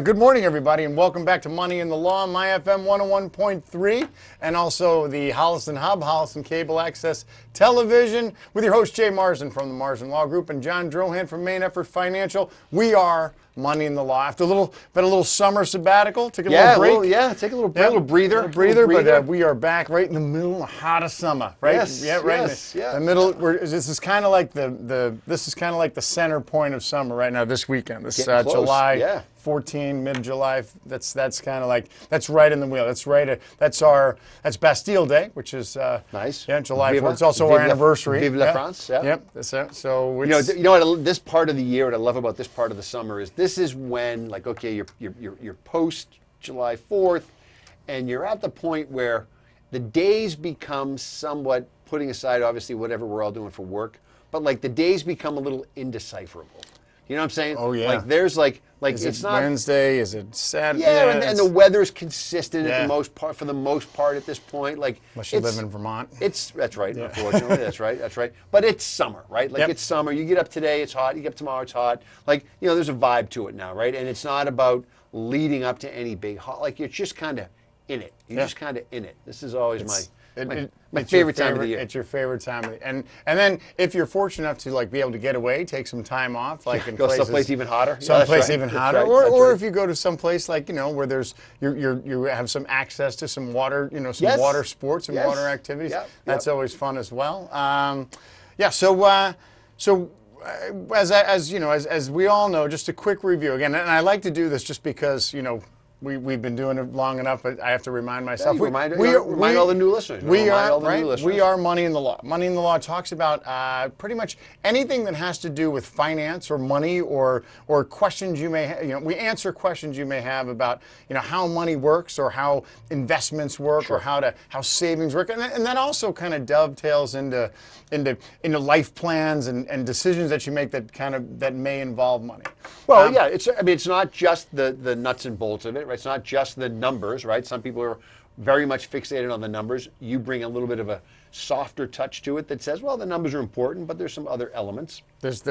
Good morning, everybody, and welcome back to Money in the Law, My FM 101.3, and also the Holliston Hub, Holliston Cable Access Television, with your host, Jay Marsden from the Marsden Law Group and John Drohan from Main Effort Financial. We are Money in the Law. After a little summer sabbatical, took a little break. Take a little breather. But we are back right in the middle of the hottest summer, right? Yes, right yes, in the middle. This is kind of like the center point of summer right now. This weekend, this July 14, mid-July. That's kind of like that's right in the wheel. That's Bastille Day, which is nice. Yeah, July 4th. It's also our anniversary. Vive la France. Yeah. Yep. That's it. So you know what? This part of the year, what I love about this part of the summer is this is when, like, okay, you're post July 4th, and you're at the point where the days become somewhat, putting aside obviously whatever we're all doing for work, but like the days become a little indecipherable. You know what I'm saying? Oh yeah. Like there's like is it's it not Wednesday? Is it Saturday? Yeah, and the weather's consistent Yeah. for the most part at this point. Like unless you live in Vermont. That's right. Yeah. Unfortunately, that's right. But it's summer, right? Like It's summer. You get up today, it's hot. You get up tomorrow, it's hot. Like there's a vibe to it now, right? And it's not about leading up to any big hot. Like you're just kind of in it. You're just kind of in it. This is always my favorite time of the year. It's your favorite time of the year. And then if you're fortunate enough to be able to get away, take some time off, in go someplace even hotter. Or if you go to some place where there's you have some access to some water, some water sports and water activities. That's always fun as well. As we all know, just a quick review again, and I like to do this just because we've been doing it long enough, but I have to remind myself. Remind all the new listeners. We are Money in the Law. Money in the Law talks about pretty much anything that has to do with finance or money or questions you may have. We answer questions you may have about how money works or how investments work or how savings work, and that also kind of dovetails into life plans and decisions that you make that may involve money. Well, it's not just the nuts and bolts of it, right? It's not just the numbers, right? Some people are very much fixated on the numbers. You bring a little bit of a softer touch to it that says, well, the numbers are important, but there's some other elements. There's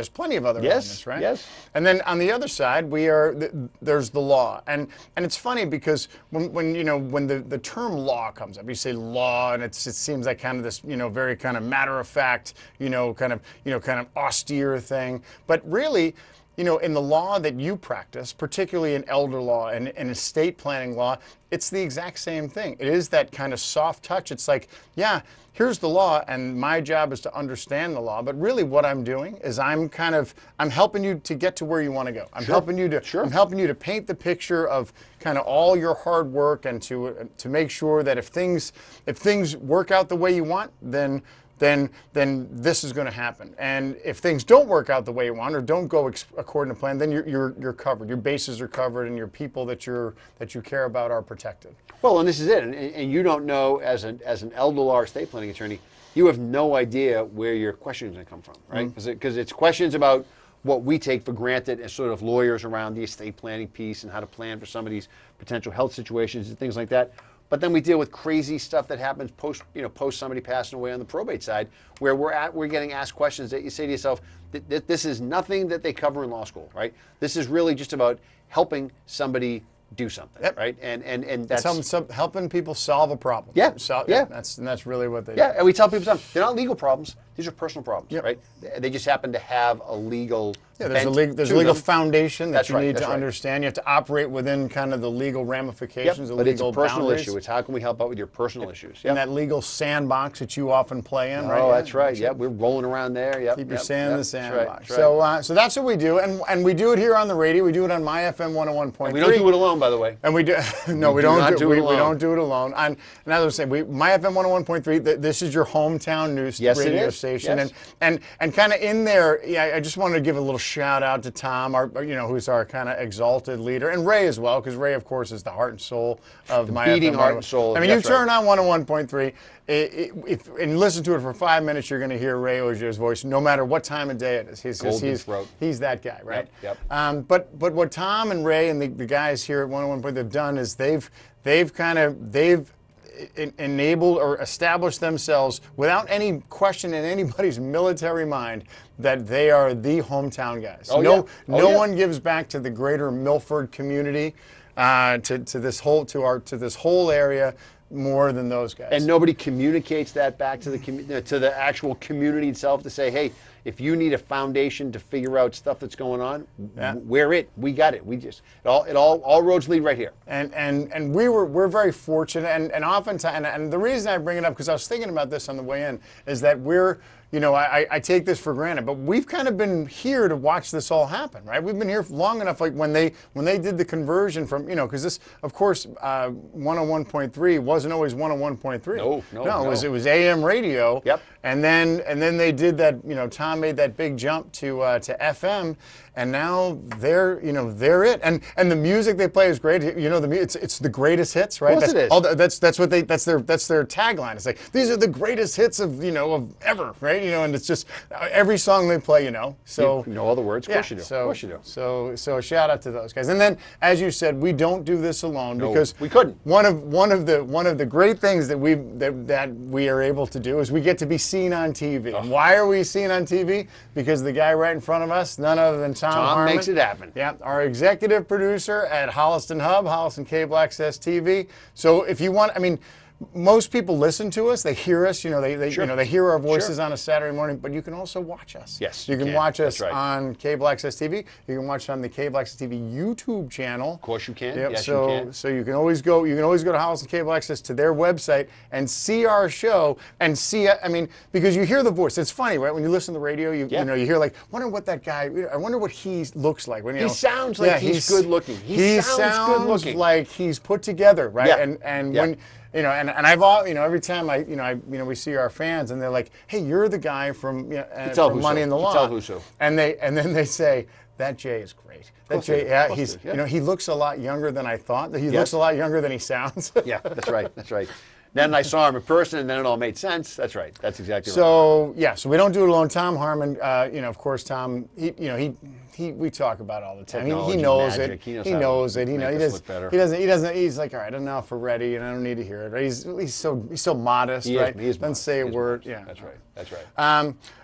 plenty of other elements, right? Yes. And then on the other side, there's the law, and it's funny because when the term law comes up, you say law, and it seems like kind of this very kind of matter of fact, kind of austere thing, but really. In the law that you practice, particularly in elder law and in estate planning law, it's the exact same thing. It is that kind of soft touch. It's like, here's the law, and my job is to understand the law. But really, what I'm doing is I'm helping you to get to where you want to go. I'm helping you to paint the picture of kind of all your hard work and to make sure that if things work out the way you want, then this is going to happen. And if things don't work out the way you want or don't go according to plan, then you're covered. Your bases are covered, and your people that you care about are protected. Well, and this is it. And you don't know, as an elder law or estate planning attorney, you have no idea where your question is going to come from, right? Because it's questions about what we take for granted as sort of lawyers around the estate planning piece and how to plan for somebody's potential health situations and things like that. But then we deal with crazy stuff that happens post somebody passing away on the probate side, where we're getting asked questions that you say to yourself, this is nothing that they cover in law school, right? This is really just about helping somebody do something, right? And that's helping people solve a problem. That's really what they do. And we tell people something. They're not legal problems. These are personal problems, right? They just happen to have a legal. There's a legal foundation that you need to understand. You have to operate within kind of the legal ramifications, the but legal it's a personal boundaries. issue. It's how can we help out with your personal issues? And that legal sandbox that you often play in, right? Oh, that's right. Yeah, we're rolling around there. Keep your sand in the sandbox. That's right. So that's what we do, and we do it here on the radio. We do it on My FM 101.3. We don't do it alone, by the way. And we do no, we don't do it alone. We don't do it alone. And as I was saying, My FM 101.3. This is your hometown news radio station, and kind of in there. I just wanted to give a little shout out to Tom, who's our kind of exalted leader, and Ray as well, because Ray, of course, is the heart and soul of My beating FM heart and soul. I mean, you turn on 101.3. And listen to it for 5 minutes, you're going to hear Ray Augier's voice, no matter what time of day it is. He's that guy, right? Yep. But what Tom and Ray and the guys here at 101.3 have done is they've enabled or established themselves without any question in anybody's military mind that they are the hometown guys. Oh, no, yeah. Oh, no yeah. one gives back to the greater Milford community, to this whole area more than those guys. And nobody communicates that back to the actual community itself to say, hey, if you need a foundation to figure out stuff that's going on, we're it. We got it. We just all roads lead right here. And we're very fortunate, and oftentimes, and the reason I bring it up, because I was thinking about this on the way in, is that we're, you know, I take this for granted, but we've kind of been here to watch this all happen, right? We've been here long enough, like when they did the conversion from, you know, because this, of course, 101.3 wasn't always 101.3. No, it was AM radio. Yep. And then they did that, you know, Tom made that big jump to FM, and now they're it. And the music they play is great. You know, it's the greatest hits, right? Of course it is. That's their tagline. It's like, these are the greatest hits of ever, right? You know, and it's just every song they play, you know. So you know all the words. Of course you do. So, of course you do. So shout out to those guys. And then, as you said, we don't do this alone because we couldn't. One of the great things that we are able to do is we get to be seen on TV. Oh. And why are we seen on TV? Because the guy right in front of us, none other than Tom Harmon, makes it happen. Yeah, our executive producer at Holliston Hub, Holliston Cable Access TV. So if you want, I mean, most people listen to us. They hear us. You know, they Sure. they hear our voices Sure. on a Saturday morning. But you can also watch us. Yes, you you can can. watch us That's right. on Cable Access TV. You can watch it on the Cable Access TV YouTube channel. Of course you can. Yep. Yes, so, you can. So you can always go. You can always go to Holliston Cable Access to their website and see our show and see. I mean, because you hear the voice. It's funny, right? When you listen to the radio, you hear like, wonder what that guy. I wonder what he looks like. When He sounds like he's good looking. He sounds good looking. like he's put together, right? Yeah. And Yeah. when. You know, and I've all, you know, every time we see our fans and they're like, hey, you're the guy from, from Money in the Law. Tell who's who. And then they say, that Jay is great. That Jay, yeah, he's, you know, he looks a lot younger than I thought. He looks a lot younger than he sounds. Yeah, that's right. That's right. Then I saw him in person, and then it all made sense. That's right. That's exactly right. So yeah, so we don't do it alone. Tom Harmon, you know, of course, Tom, we talk about it all the time. He knows magic. it. He knows how to make us look better. He doesn't. He's like, all right, enough already, and I don't need to hear it. Right? He's so modest, right? He is Doesn't modest. say a He is word. modest. Yeah, That's right. That's right.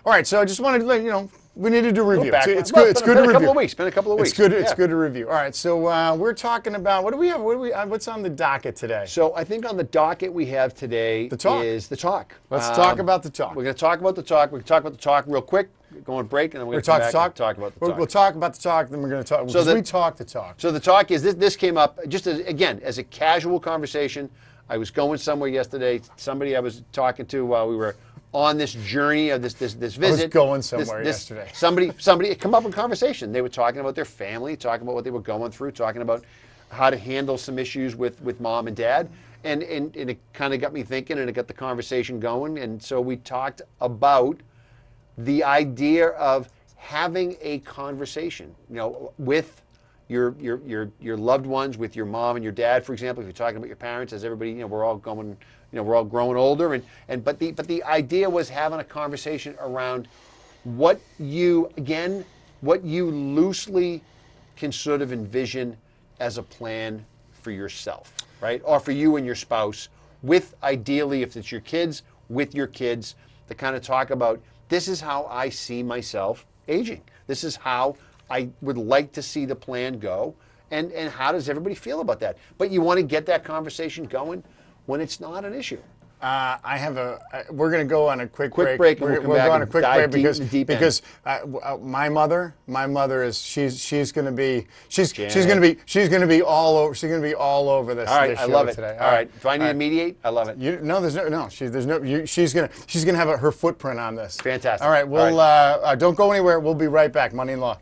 All right, so I just wanted to let you know. We need to do a review. Background. It's good. It's good to review. Been a couple of weeks. It's good. Yeah. It's good to review. All right. So we're talking about what do we have? What's on the docket today? So I think on the docket we have today is the talk. Let's talk about the talk. We're going to talk about the talk. We're going to talk about the talk real quick. Go on break, and then we're going to talk about the talk. We'll talk about the talk. Then we're going to talk. So we talk the talk. So the talk is this came up just as a casual conversation. I was going somewhere yesterday. Somebody I was talking to while we were on this journey of this visit. I was going somewhere yesterday. Somebody it come up in conversation. They were talking about their family, talking about what they were going through, talking about how to handle some issues with mom and dad. And it kind of got me thinking, and it got the conversation going. And so we talked about the idea of having a conversation, you know, with your loved ones, with your mom and your dad, for example. If you're talking about your parents, as everybody, you know, we're all growing older, but the idea was having a conversation around what you loosely can sort of envision as a plan for yourself, right? Or for you and your spouse, with ideally, if it's your kids, with your kids, to kind of talk about, this is how I see myself aging. This is how I would like to see the plan go. And how does everybody feel about that? But you want to get that conversation going when it's not an issue. We're going to go on a quick break. And we'll go on a quick break because my mother is she's going to be all over this. All right, this I show love it today. All right, do I need to mediate? I love it. She's going to have her footprint on this. Fantastic. All right, don't go anywhere. We'll be right back. Money in Law.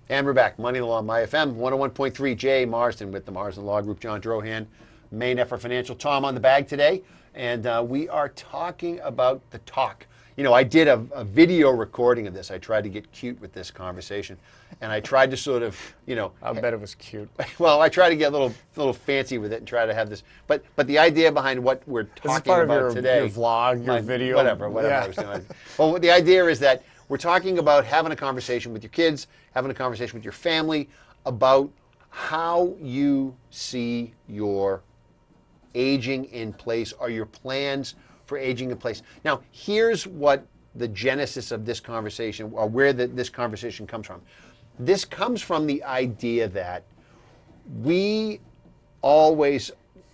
And we're back. Money in the Law, My FM, 101.3, Jay Marsden with the Marsden Law Group, John Drohan, Main Effort Financial, Tom on the bag today. And we are talking about the talk. You know, I did a video recording of this. I tried to get cute with this conversation. And I tried to sort of, you know. I bet it was cute. Well, I tried to get a little fancy with it and try to have this. But the idea behind what we're talking about today. Your vlog, your video. Whatever yeah. I was doing. Well, the idea is that we're talking about having a conversation with your kids, having a conversation with your family about how you see your aging in place? Are your plans for aging in place? Now, here's what the genesis of this conversation, or where this conversation comes from. This comes from the idea that we always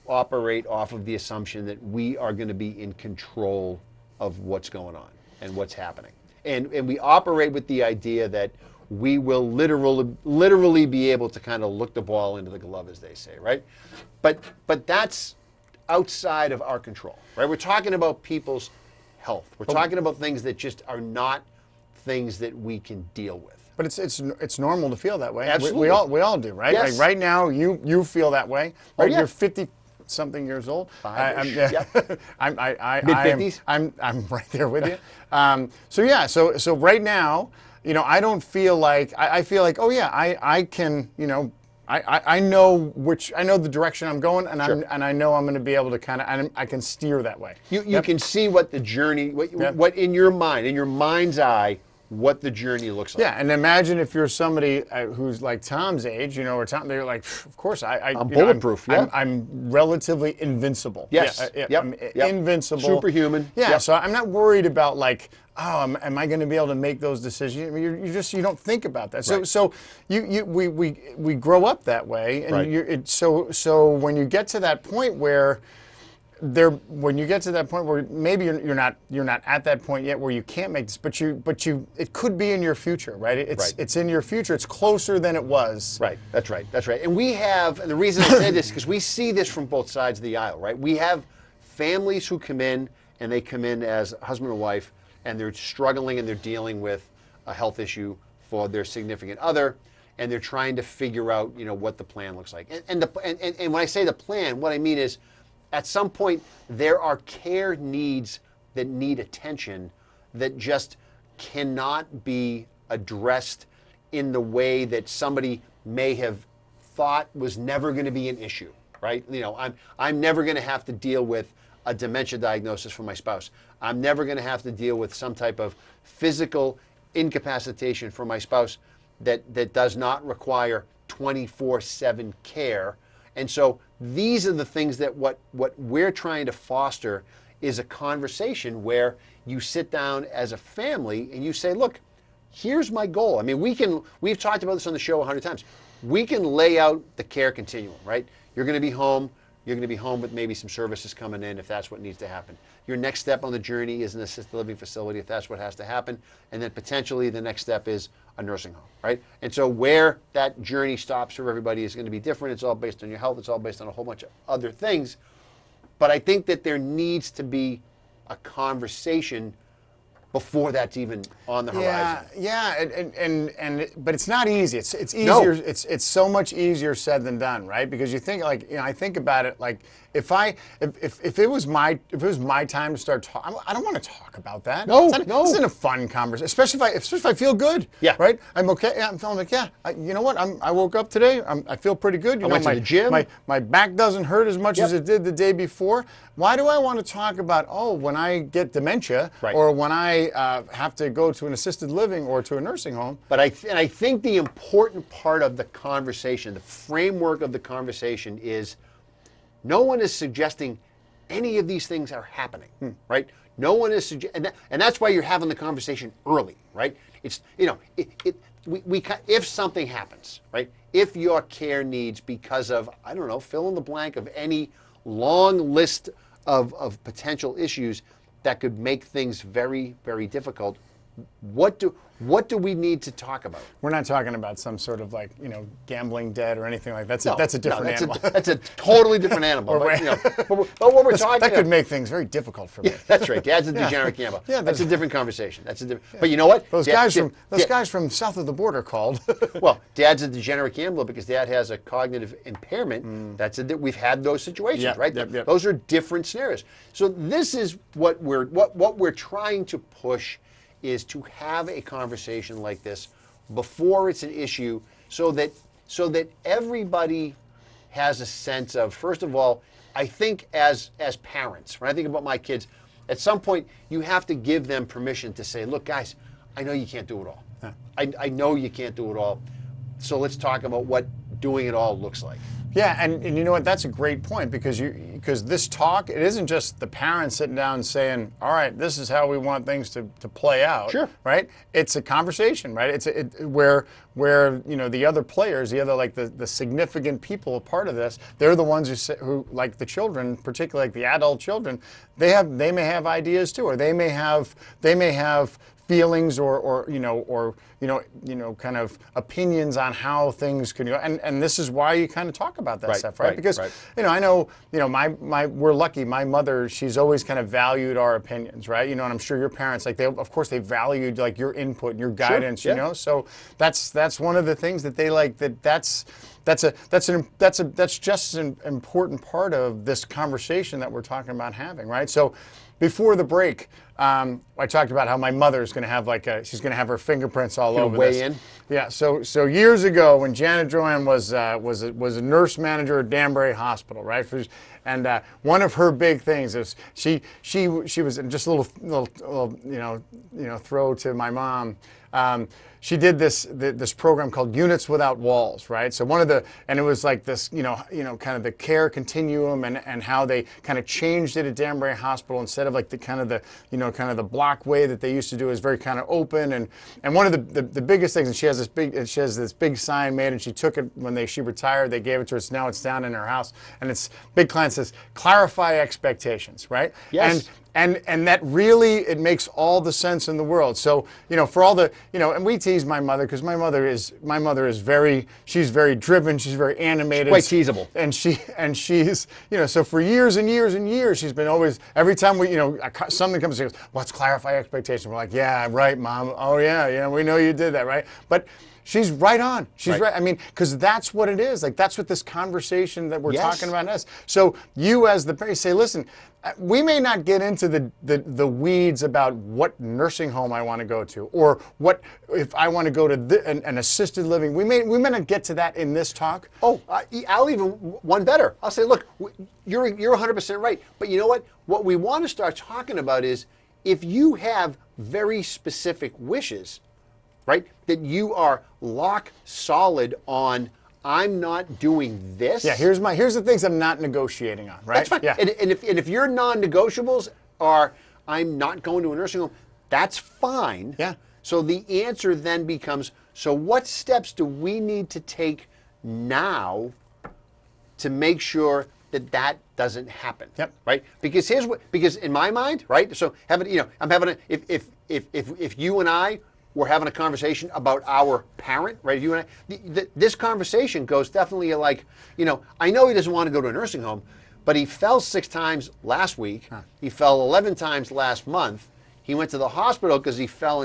operate off of the assumption that we are going to be in control of what's going on and what's happening. And we operate with the idea that we will literally be able to kind of look the ball into the glove, as they say, right? But that's outside of our control, right? We're talking about people's health. We're talking about things that just are not things that we can deal with. But it's normal to feel that way. Absolutely. We all do, right? Yes. Like right now, you feel that way. Oh, Right? yeah. You're 50-something years old. Five-ish, Yep. Mid-50s? I'm right there with you. So right now, I don't feel like I feel like, oh yeah, I can, I know the direction I'm going, and Sure. I know I'm going to be able to I can steer that way. You can see what the journey, what in your mind, in your mind's eye, what the journey looks like. Yeah, and imagine if you're somebody who's like Tom's age, or Tom, they're like, of course, I'm bulletproof. I'm relatively invincible. Yes. Yeah, I'm invincible. Superhuman. Yeah, Yep. so I'm not worried about like, oh, am I going to be able to make those decisions? I mean, you don't think about that. So Right. so we grow up that way, and Right. so when you get to that point where when you get to that point where maybe you're not at that point yet where you can't make this, but it could be in your future, right? It's in your future. It's closer than it was. Right. That's right. And and the reason I say this is because we see this from both sides of the aisle, right? We have families who come in, and they come in as husband and wife, and they're struggling and they're dealing with a health issue for their significant other, and they're trying to figure out, what the plan looks like. And when I say the plan, what I mean is, at some point, there are care needs that need attention that just cannot be addressed in the way that somebody may have thought was never going to be an issue, right? I'm never going to have to deal with a dementia diagnosis for my spouse. I'm never going to have to deal with some type of physical incapacitation for my spouse that does not require 24/7 care. And so these are the things that what we're trying to foster is a conversation where you sit down as a family and you say, look, here's my goal. I mean, we've talked about this on the show 100 times. We can lay out the care continuum, right? You're going to be home. You're going to be home with maybe some services coming in if that's what needs to happen. Your next step on the journey is an assisted living facility if that's what has to happen. And then potentially the next step is a nursing home, right? And so where that journey stops for everybody is going to be different. It's all based on your health. It's all based on a whole bunch of other things. But I think that there needs to be a conversation before that's even on the horizon. Yeah, but it's not easy. It's easier. No. It's so much easier said than done, right? Because you think I think about it like if it was my time to start talking, I don't want to talk about that. No. This isn't a fun conversation, especially if I feel good. Yeah. Right. I'm okay. Yeah, I'm feeling like you know what? I woke up today. I feel pretty good. I went to the gym. My back doesn't hurt as much as it did the day before. Why do I want to talk about when I get dementia Right. or when I have to go to an assisted living or to a nursing home? But I think the important part of the conversation, the framework of the conversation is no one is suggesting any of these things are happening, right? No one is and that's why you're having the conversation early, right? It's if something happens, right? If your care needs because of, I don't know, fill in the blank of any long list of potential issues that could make things very, very difficult, what do we need to talk about? We're not talking about some sort of gambling debt or anything like that. That's a different animal. That's a totally different animal. but what we're talking that could about, make things very difficult for me. yeah, that's right. Dad's a degenerate gambler. Yeah, that's a different conversation. But you know what? Those guys from south of the border called. Well, Dad's a degenerate gambler because Dad has a cognitive impairment. We've had those situations, Yep, right? yep. Those are different scenarios. So this is what we're trying to push is to have a conversation like this before it's an issue, so that everybody has a sense of, first of all, I think as parents, when I think about my kids, at some point you have to give them permission to say, look, guys, I know you can't do it all. I know you can't do it all. So let's talk about what doing it all looks like. Yeah, and you know what? That's a great point because this talk, it isn't just the parents sitting down saying, "All right, this is how we want things to play out." Sure. Right? It's a conversation, right? Where the other players, the other like the significant people a part of this, they're the ones who like the children, particularly like the adult children, they may have ideas too, or they may have feelings or kind of opinions on how things can go, and this is why you kind of talk about that stuff, right? Because I know we're lucky. My mother, she's always kind of valued our opinions, right? And I'm sure your parents, like of course they valued like your input and your guidance, Sure, yeah. So that's one of the things that they like. That's just an important part of this conversation that we're talking about having, right? So before the break, I talked about how my mother's going to have she's going to have her fingerprints all over weigh this. in? Yeah. So years ago, when Janet Joanne was a nurse manager at Danbury Hospital, right? And one of her big things is she was just a little throw to my mom. She did this program called Units Without Walls, right? So and it was like this, kind of the care continuum and how they kind of changed it at Danbury Hospital instead of like the block way that they used to do is very kind of open and one of the biggest things, and she has this big sign made, and she took it when she retired. They gave it to her. Now it's down in her house, and it's big client says clarify expectations, right? Yes. And that really, it makes all the sense in the world. So, for all the, and we tease my mother because my mother is she's very driven, she's very animated. Quite teasable. And she's, so for years and years and years, she's been always, every time something comes, she goes, let's clarify expectations. We're like, yeah, right, Mom. Oh, yeah, we know you did that, right? But she's right on. She's right. I mean, because that's what it is. Like, that's what this conversation that we're talking about is. So you as the parent say, listen, we may not get into the weeds about what nursing home I want to go to, or what if I want to go to an assisted living. We may not get to that in this talk. Oh, I'll even one better. I'll say, look, you're 100% right. But you know what? What we want to start talking about is if you have very specific wishes, right, that you are lock solid on. I'm not doing this. Yeah, here's the things I'm not negotiating on, right? That's fine. Yeah. And if your non-negotiables are I'm not going to a nursing home, that's fine. Yeah. So the answer then becomes, so what steps do we need to take now to make sure that doesn't happen? Yep. Right? Because because in my mind, right? So if you and I we're having a conversation about our parent, right? You and I, this conversation goes definitely like, I know he doesn't want to go to a nursing home, but he fell 6 times last week. Huh. He fell 11 times last month. He went to the hospital because he fell.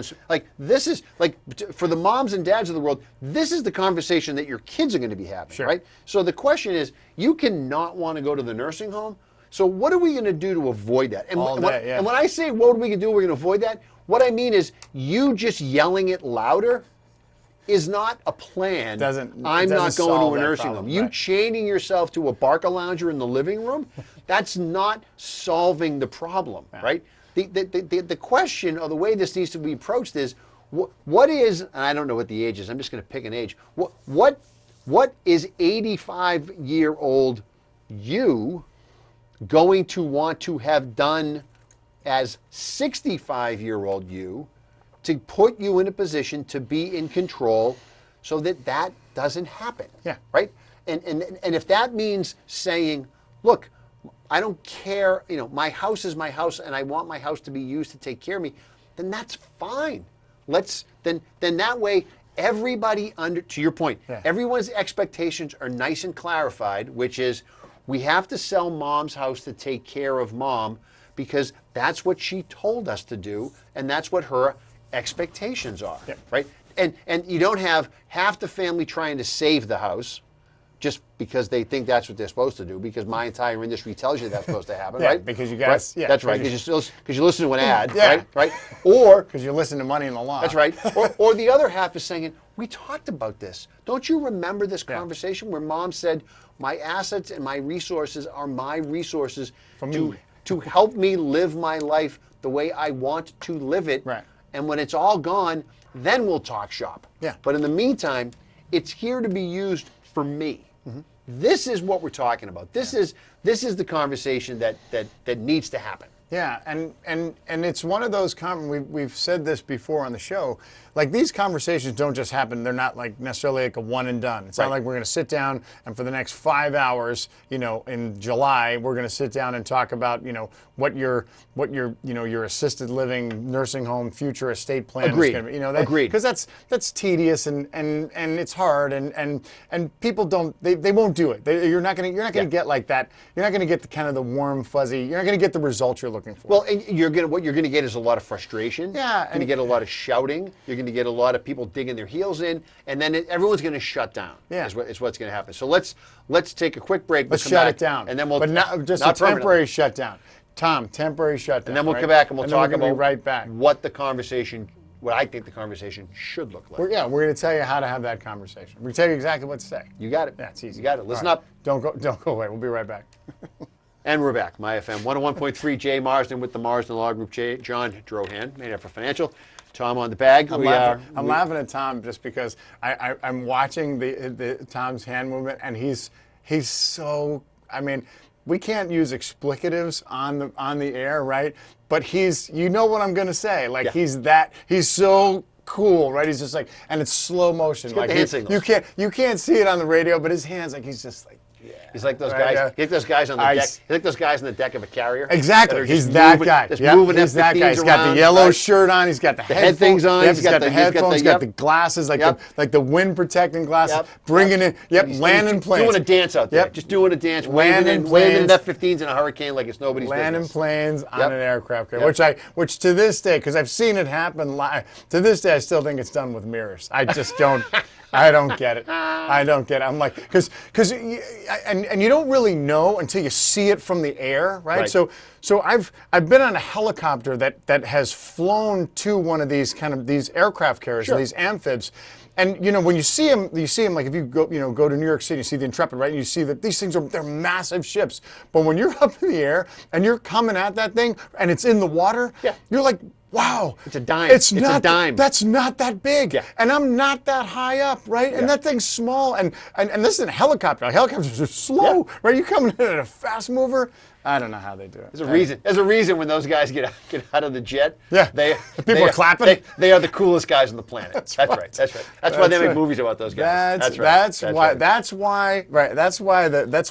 This is like, for the moms and dads of the world, this is the conversation that your kids are going to be having, sure. Right? So the question is, you cannot want to go to the nursing home. So what are we going to do to avoid that? And, and when I say what are we going to do, we're going to avoid that, what I mean is you just yelling it louder is not a plan. I'm not going to a nursing home. You chaining yourself to a Barca-lounger in the living room, that's not solving the problem, right? The question, or the way this needs to be approached is, what is, and I don't know what the age is, I'm just going to pick an age. What is 85-year-old you going to want to have done as 65-year-old you to put you in a position to be in control so that doesn't happen? Yeah. Right? And if that means saying, look, I don't care, my house is my house and I want my house to be used to take care of me, then that's fine. Then that way everybody to your point, everyone's expectations are nice and clarified, which is we have to sell Mom's house to take care of Mom because that's what she told us to do and that's what her expectations are, right? And you don't have half the family trying to save the house just because they think that's what they're supposed to do, because my entire industry tells you that's supposed to happen, right? Because you guys, that's right, because you listen to an ad, Yeah. right? Or because you listen to Money in the Law. that's right. Or the other half is saying, we talked about this. Don't you remember this conversation where Mom said, my assets and my resources are my resources to help me live my life the way I want to live it. Right. And when it's all gone, then we'll talk shop. Yeah. But in the meantime, it's here to be used for me. Mm-hmm. This is what we're talking about. This is the conversation that needs to happen. Yeah, and it's one of those we've said this before on the show. Like, these conversations don't just happen. They're not like necessarily like a one and done. It's not like we're going to sit down and for the next 5 hours, in July, we're going to sit down and talk about, what your your assisted living, nursing home, future estate plan Agreed. is going to be. Agreed. Because that's tedious and it's hard and people don't they won't do it. You're not going to get like that. You're not going to get the kind of the warm fuzzy. You're not going to get the results you're looking for. Well, and what you're going to get is a lot of frustration. Yeah, You're going to get a lot of shouting. You're going to get a lot of people digging their heels in, and then everyone's going to shut down. Yeah. is what's going to happen. So let's take a quick break. Let's shut it down. And then we'll but not just not a temporary permanently. shutdown. Tom, temporary shutdown. And then we'll right? come back and we'll then talk we're gonna about be right back. what I think the conversation should look like. We're going to tell you how to have that conversation. We're going to tell you exactly what to say. You got it. Yeah, it's easy. You got it. Listen All right. up. Don't go away. We'll be right back. And we're back. My FM 101.3, Jay Marsden with the Marsden Law Group. John Drohan, Made for Financial. Tom on the bag. I'm laughing at Tom just because I'm watching the Tom's hand movement, and he's so. I mean, we can't use explicatives on the air, right? But you know what I'm going to say. Like, he's so cool, right? He's just like, and it's slow motion. Like, hand signals. you can't see it on the radio, but his hands, like, he's just like. He's like those Right, guys. yeah. He's like those guys on the deck. He's like those guys on the deck of a carrier. Exactly. that are He's just that moving- guy. Just Yep, moving he's that guy. F-15s He's got the around, yellow right? shirt on. He's got the head things on. Yep, He's he's got got the- the he's got headphones. the- He's got yep. the glasses, Yep. like the wind protecting glasses. Yep. Bringing in. Yep. He's Landing planes. Doing a dance out there. Yep. Just doing a dance. Landing Waving planes. F-15s in a hurricane like it's nobody's Landing business. planes on Yep. an aircraft carrier, Yep. which to this day, because I've seen it happen live, to this day I still think it's done with mirrors. I just don't. I don't get it. I don't get it. I'm like, because and you don't really know until you see it from the air, right? Right. So I've been on a helicopter that has flown to one of these aircraft carriers, Sure. these amphibs. And when you see them like if you go to New York City, you see the Intrepid, right? And you see that these things they're massive ships. But when you're up in the air and you're coming at that thing and it's in the water, you're like, wow. It's a dime. It's It's not a dime. That's not that big. Yeah. And I'm not that high up, right? And that thing's small. And this isn't a helicopter. Helicopters are slow, right? You coming in at a fast mover. I don't know how they do it. There's a reason. There's a reason when those guys get out of the jet. Yeah. People are clapping. They are the coolest guys on the planet. That's right. right. That's right. That's why they make right. movies about those guys. That's right. why. right. That's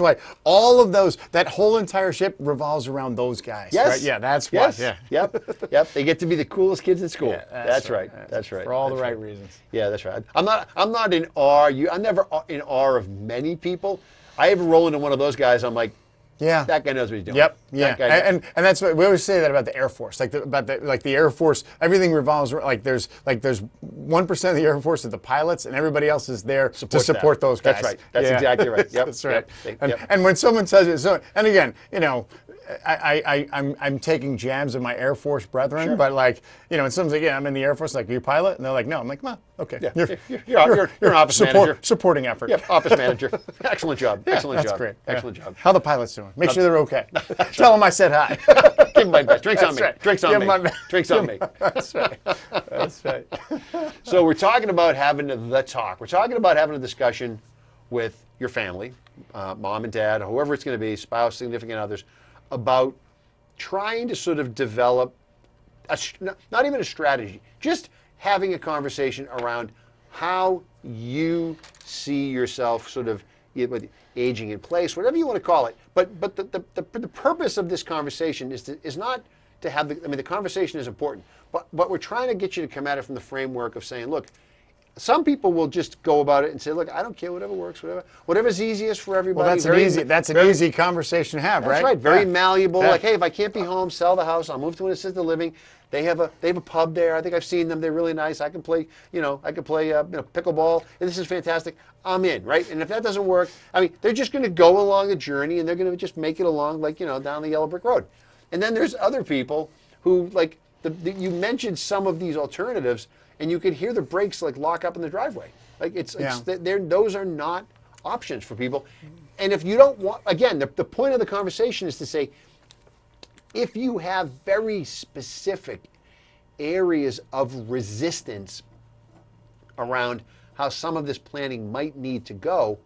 why all of those, that whole entire ship revolves around those guys. Yes. Right? Yeah. That's Yes. why. Yeah. Yep. They get to be the coolest kids in school. Yeah, that's right. That's right. For all That's the right right. reasons. Yeah, that's right. I'm not in awe. I'm never in awe of many people. I ever roll into one of those guys. I'm like, Yeah. that guy knows what he's doing. Yep. That Yeah. guy knows. And that's what we always say that about the Air Force. Like the Air Force, everything revolves around, there's 1% of the Air Force are the pilots, and everybody else is there to support those guys. That's right. That's Yeah. exactly right. Yep. That's right. Yep. And when someone says it, and again, I'm taking jabs at my Air Force brethren, Sure. but and someone's like, yeah, I'm in the Air Force. Like, are you a pilot? And they're like, no. I'm like, well, okay. Yeah. You're an office manager. Supporting effort. Yep, office manager. Excellent job. Excellent That's job. great. Excellent Yeah. job. How the pilots doing? Make sure they're okay. Tell them I said hi. Give them my best. Drinks on That's me. right. Drinks on Give me. 'em my- Drinks on me. That's right. That's right. So we're talking about having the talk. We're talking about having a discussion with your family, mom and dad, whoever it's going to be, spouse, significant others, about trying to sort of develop not even a strategy, just having a conversation around how you see yourself sort of aging in place, whatever you want to call it. But the purpose of this conversation is not to have the conversation is important, but we're trying to get you to come at it from the framework of saying, look, some people will just go about it and say, look, I don't care, whatever works, whatever's easiest for everybody. Well, that's an easy conversation to have, right? That's right. Very Yeah. malleable. Yeah. Like, hey, if I can't be home, sell the house. I'll move to an assisted living. They have a pub there. I think I've seen them. They're really nice. I can play pickleball. This is fantastic. I'm in, right? And if that doesn't work, they're just going to go along the journey and they're going to just make it along, down the yellow brick road. And then there's other people who you mentioned some of these alternatives, and you could hear the brakes lock up in the driveway. Those are not options for people. And if you don't want, again, the point of the conversation is to say, if you have very specific areas of resistance around how some of this planning might need to go,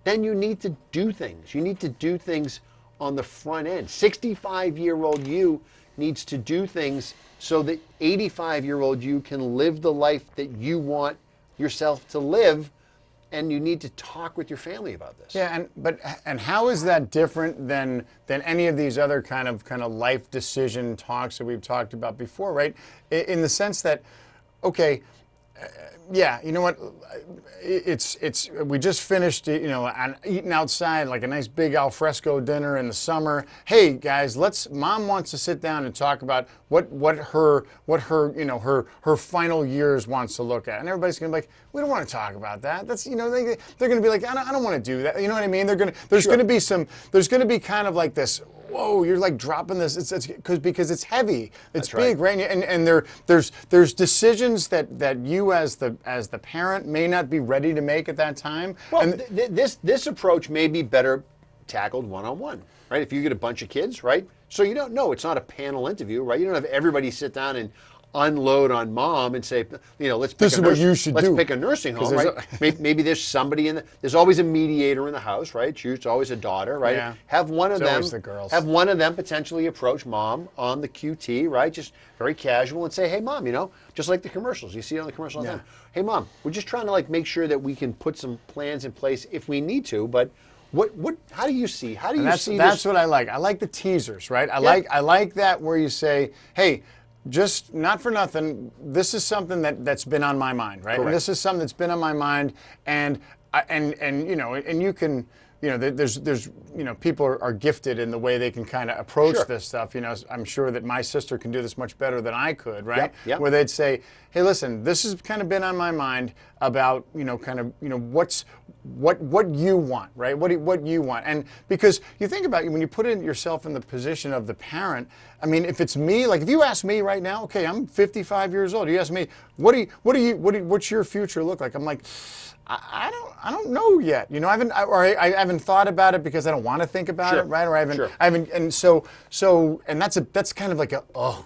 then you need to do things. You need to do things on the front end. 65-year-old you needs to do things so that 85-year-old you can live the life that you want yourself to live, and you need to talk with your family about this. Yeah, and how is that different than any of these other kind of life decision talks that we've talked about before, right? In the sense that, okay, yeah, you know what? We just finished, eating outside like a nice big al fresco dinner in the summer. Hey guys, Mom wants to sit down and talk about what her her final years wants to look at, and everybody's gonna be like, we don't want to talk about that. That's they're gonna be like, I don't want to do that. You know what I mean? There's Sure. gonna be kind of like this. Whoa, you're like dropping this. It's because it's heavy. It's That's big, right? And there's decisions that you as the parent may not be ready to make at that time. Well, And this approach may be better tackled one-on-one, right? If you get a bunch of kids, right? So you don't know, it's not a panel interview, right? You don't have everybody sit down and unload on mom and say, let's pick This is what you should let's do. pick a nursing home, 'Cause right? Maybe there's somebody there's always a mediator in the house, right? It's always a daughter, right? Yeah. Have one of It's them always the girls. have one of them potentially approach mom on the QT, right? Just very casual and say, hey mom, just like the commercials. You see it on the commercial all the Yeah. time. Hey mom, we're just trying to make sure that we can put some plans in place if we need to, but how do you see that's this? what I like. I like the teasers, right? I like that where you say, hey, just not for nothing, this is something that's been on my mind, right? Correct. And this is something that's been on my mind, and you can, there's people are gifted in the way they can kind of approach Sure. this stuff. I'm sure that my sister can do this much better than I could, right? Yep. Where they'd say, hey, listen, this has kind of been on my mind about, what you want, right? What you want. And because you think about when you put yourself in the position of the parent, I mean, if it's me, like if you ask me right now, okay, I'm 55 years old. You ask me, what's your future look like? I'm like, I don't know yet. I haven't thought about it because I don't want to think about Sure. it, right? Or Sure. and that's kind of like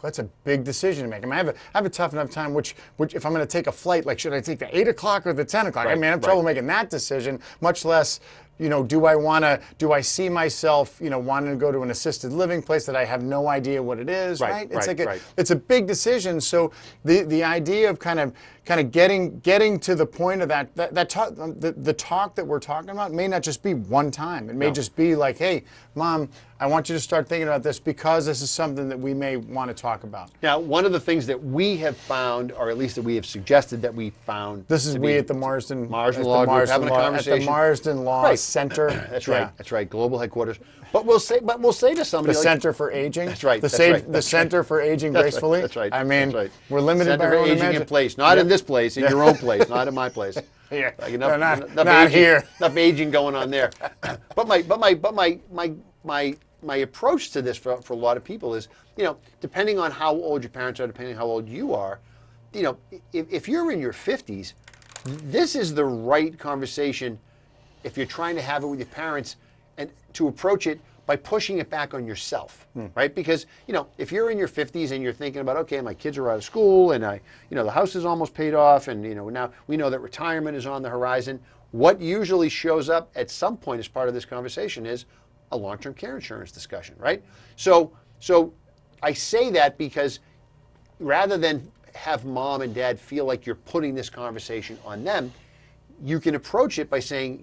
that's a big decision to make. I mean, I have a tough enough time. Which if I'm going to take a flight, like should I take the 8 o'clock or the 10 o'clock? I Right, mean, I have right. trouble making that decision. Much less, do I see myself, wanting to go to an assisted living place that I have no idea what it is, right? It's right. it's a big decision. So the idea of kind of getting to the point of that talk, the talk that we're talking about may not just be one time. It may No. just be like, hey, mom, I want you to start thinking about this because this is something that we may want to talk about. Now, one of the things that we have found, or at least that we have suggested that we found, This is we at the Marsden Law Group having a Law- conversation. at the Marsden Law Right. Center. That's Yeah. right. That's right. Global headquarters. But we'll say to The somebody Center for Aging. That's right, The, that's right, the that's Center for Aging That's right, Gracefully. that's right, I mean, that's right. we're limited Center by for our own aging in imagine- place, not in Yep. this place, in your own place, not in my place. Yeah. Like No, not aging, here. Enough aging going on there. But my approach to this for a lot of people is, depending on how old your parents are, depending on how old you are, if you're in your 50s, this is the right conversation if you're trying to have it with your parents, and to approach it by pushing it back on yourself, right? Because, if you're in your 50s and you're thinking about, okay, my kids are out of school and the house is almost paid off and, now we know that retirement is on the horizon, what usually shows up at some point as part of this conversation is a long-term care insurance discussion, right? So I say that because rather than have mom and dad feel like you're putting this conversation on them, you can approach it by saying,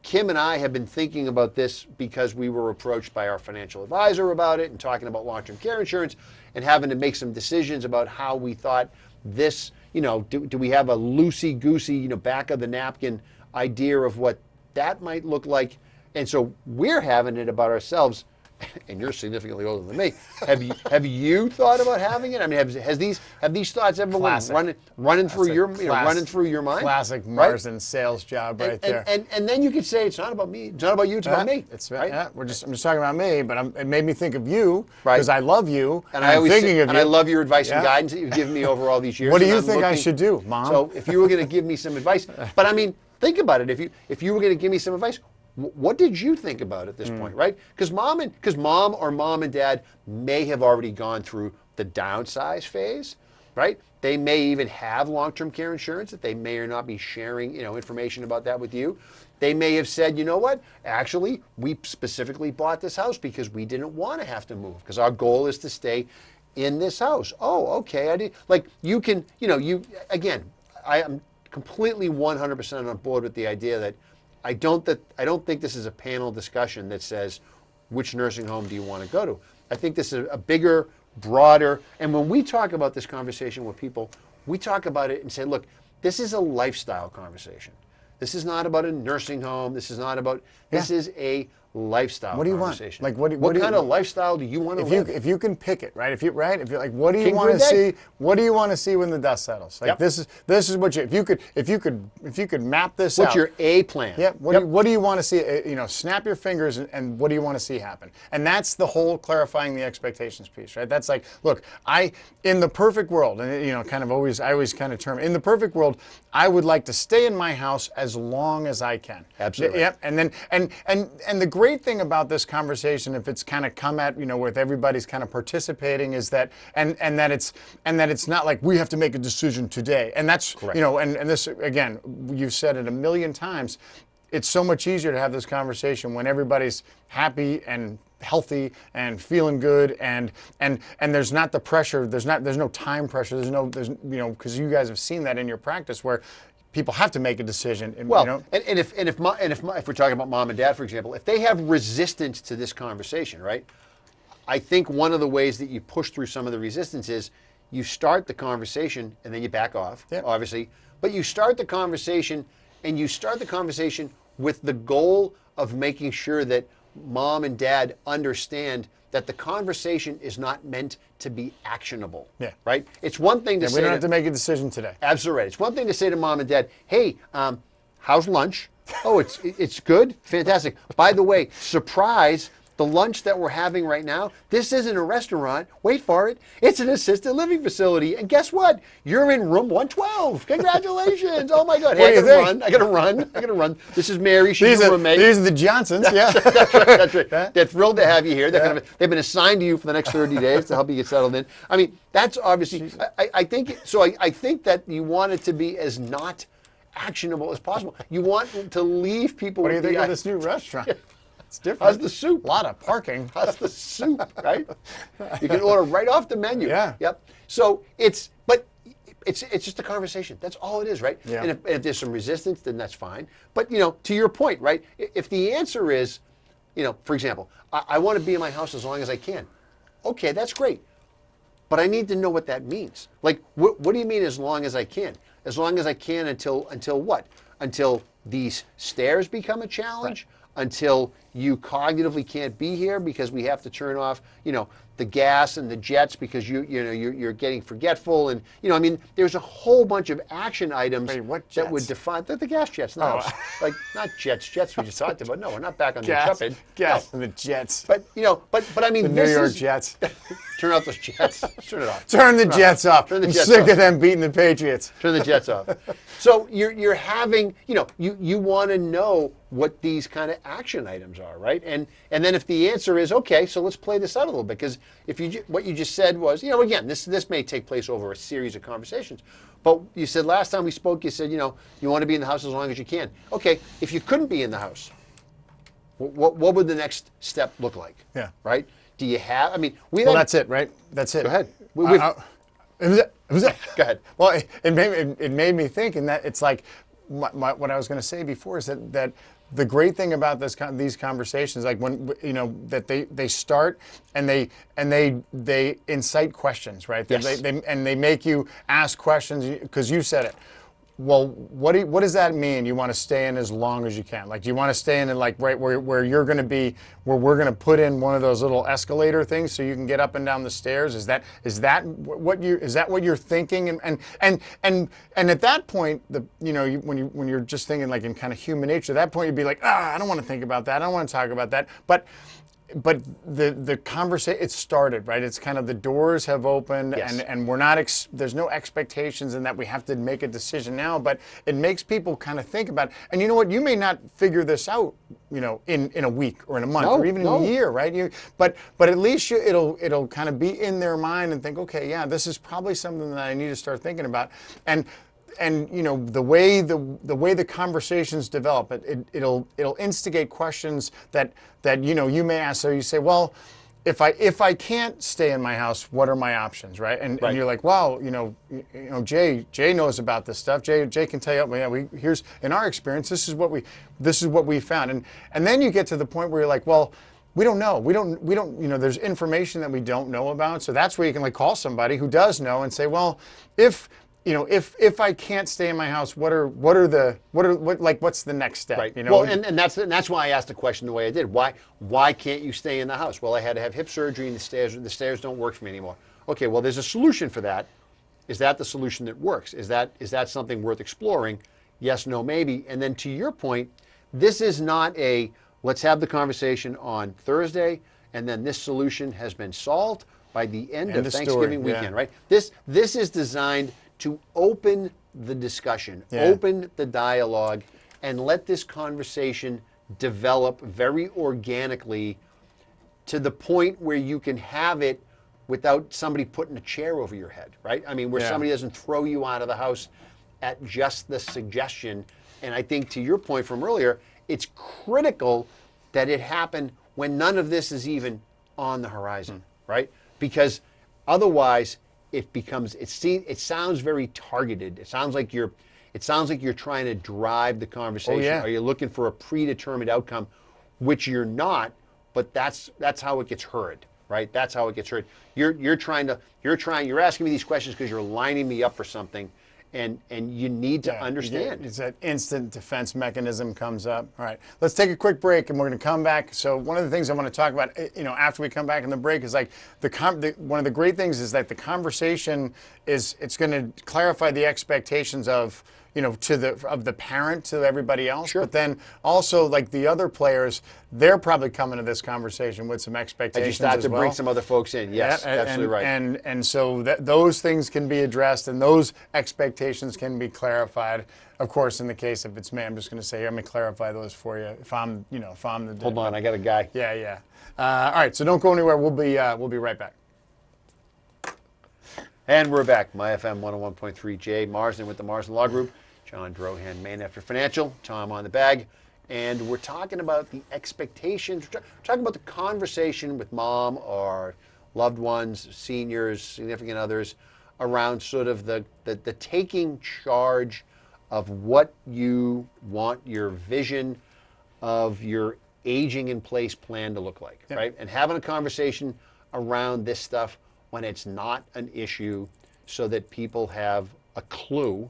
Kim and I have been thinking about this because we were approached by our financial advisor about it and talking about long-term care insurance and having to make some decisions about how we thought this, do we have a loosey-goosey, back of the napkin idea of what that might look like? And so we're having it about ourselves, and you're significantly older than me. Have you thought about having it? I mean, have these thoughts ever Classic. running through your classic- running through your mind? Classic right? Marsden sales job right there. And then you could say it's not about me. It's not about you. It's about me. It's right? yeah, I'm just talking about me, but it made me think of you Right. because I love you And I'm thinking of and you. I love your advice and Yeah. guidance that you've given me over all these years. What do and you I'm think I looking- should do, Mom? So if you were going to give me some advice, but I mean, think about it. If you were going to give me some advice, what did you think about at this point, right? Because mom and dad may have already gone through the downsize phase, right? They may even have long-term care insurance that they may or not be sharing, information about that with you. They may have said, you know what, actually, we specifically bought this house because we didn't want to have to move because our goal is to stay in this house. Oh, okay. I did. Like you can, again, I am completely 100% on board with the idea that I don't think this is a panel discussion that says which nursing home do you want to go to. I think this is a bigger, broader, and when we talk about this conversation with people, we talk about it and say, look, this is a lifestyle conversation. This is not about a nursing home. This is not about, this is a lifestyle What do you conversation. want? Like, what kind of lifestyle do you want to live? If you can pick it, right? If you're like, what do you King want to Grid Day. see? What do you want to see when the dust settles? Like Yep. this is what you if you could map this What's out. your A plan? Yeah. What do you want to see? Snap your fingers and what do you want to see happen? And that's the whole clarifying the expectations piece, right? That's like, look, in the perfect world, and I always kind of term in the perfect world, I would like to stay in my house as long as I can. Absolutely. Yep. And then and the great thing about this conversation, if it's kind of come at with everybody's kind of participating, is that and that it's not like we have to make a decision today. And that's Correct. and this again, you've said it a million times. It's so much easier to have this conversation when everybody's happy and healthy and feeling good and there's not the pressure. There's no time pressure. There's because you guys have seen that in your practice where people have to make a decision. And, Well, and if we're talking about mom and dad, for example, if they have resistance to this conversation, right? I think one of the ways that you push through some of the resistance is you start the conversation and then you back off, obviously. But you start the conversation and you start the conversation with the goal of making sure that mom and dad understand that the conversation is not meant to be actionable. Yeah. Right? It's one thing to say we don't have to make a decision today. Absolutely right. It's one thing to say to mom and dad, hey, how's lunch? Oh, it's good? Fantastic. By the way, surprise, the lunch that we're having right now, this isn't a restaurant. Wait for it. It's an assisted living facility. And guess what? You're in room 112. Congratulations. Oh my God. Hey, I gotta run. This is Mary. She's your roommate. These are the Johnsons. Yeah. That's right. They're thrilled to have you here. They've been assigned to you for the next 30 days to help you get settled in. I mean, that's obviously, I think that you want it to be as not actionable as possible. You want to leave people What do with you think of this new restaurant? It's different. How's the soup? A lot of parking. How's the soup, right? You can order right off the menu. Yeah. Yep. So it's just a conversation. That's all it is, right? Yeah. And if there's some resistance, then that's fine. But to your point, right? If the answer is, for example, I want to be in my house as long as I can. Okay, that's great. But I need to know what that means. Like, what do you mean as long as I can? As long as I can until what? Until these stairs become a challenge? Right. Until you cognitively can't be here because we have to turn off, the gas and the jets because you're getting forgetful and I mean there's a whole bunch of action items that would define the gas jets. No, like not jets. Jets we just talked about. No, we're not back on the Intrepid. Gas and the jets. But but I mean the New York Jets. Turn off those jets. Turn it off. Turn the jets off. Turn the I'm jets sick off. of them beating the Patriots. Turn the jets off. So you're having you want to know what these kind of action items are, right? And then if the answer is okay, so let's play this out a little bit because if what you just said was, again, this may take place over a series of conversations, but you said last time we spoke, you said, you want to be in the house as long as you can. Okay, if you couldn't be in the house, what would the next step look like? Yeah. Right? Do you have? I mean, that's it, right? That's it. Go ahead. Go ahead. Well, it made me think, and that it's like what I was going to say before is that the great thing about these conversations, like when that they start and they incite questions, right? Yes. They make you ask questions because you said it. Well, what does that mean? You want to stay in as long as you can? Like, do you want to stay in and like right where you're going to be, where we're going to put in one of those little escalator things so you can get up and down the stairs? Is that what you're thinking? And at that point, when you're just thinking like in kind of human nature, at that point you'd be like, I don't want to think about that. I don't want to talk about that. But but the conversation, it started, right? It's kind of the doors have opened, Yes. and we're not there's no expectations in that we have to make a decision now, but it makes people kind of think about it. And you know what, you may not figure this out, in a week or in a month or even in a year, right? But at least it'll kind of be in their mind and think, okay, yeah, this is probably something that I need to start thinking about. And the way the conversations develop, it'll instigate questions that you may ask. So you say, well, if I can't stay in my house, what are my options, right? And you're like, wow, Jay knows about this stuff. Jay can tell you, yeah, here's in our experience, this is what we found. And then you get to the point where you're like, well, we don't know. We don't, there's information that we don't know about. So that's where you can call somebody who does know and say, well, if I can't stay in my house, what's the next step? Right. Well, and that's why I asked the question the way I did. Why can't you stay in the house? Well, I had to have hip surgery and the stairs don't work for me anymore. Okay, well, there's a solution for that. Is that the solution that works? Is that something worth exploring? Yes, no, maybe. And then to your point, this is not a let's have the conversation on Thursday and then this solution has been solved by the end of Thanksgiving weekend, right? This is designed to open the discussion, open the dialogue, and let this conversation develop very organically to the point where you can have it without somebody putting a chair over your head, right? I mean, where somebody doesn't throw you out of the house at just the suggestion. And I think to your point from earlier, it's critical that it happen when none of this is even on the horizon, right? Because otherwise, it sounds very targeted. It sounds like you're trying to drive the conversation. Oh, yeah. Are you looking for a predetermined outcome, which you're not, but that's how it gets heard, right? That's how it gets heard. You're asking me these questions because you're lining me up for something, and you need to understand. It's that instant defense mechanism comes up. All right, let's take a quick break, and we're going to come back. So one of the things I want to talk about, after we come back in the break, is one of the great things is that the conversation it's going to clarify the expectations of of the parent to everybody else. Sure. But then also the other players, they're probably coming to this conversation with some expectations. And you start to well. bring some other folks in. Yes, absolutely right. And so those things can be addressed and those expectations can be clarified. Of course, in the case if it's me, I'm just going to say, let me clarify those for you. If I'm the Hold on, I got a guy. Yeah. All right, so don't go anywhere. We'll be right back. And we're back. My FM 101.3, Jay Marsden with the Marsden Law Group. John Drohan, Main After Financial, Tom on the bag. And we're talking about the expectations. We're talking about the conversation with mom or loved ones, seniors, significant others, around sort of the taking charge of what you want your vision of your aging in place plan to look like, right? And having a conversation around this stuff when it's not an issue so that people have a clue.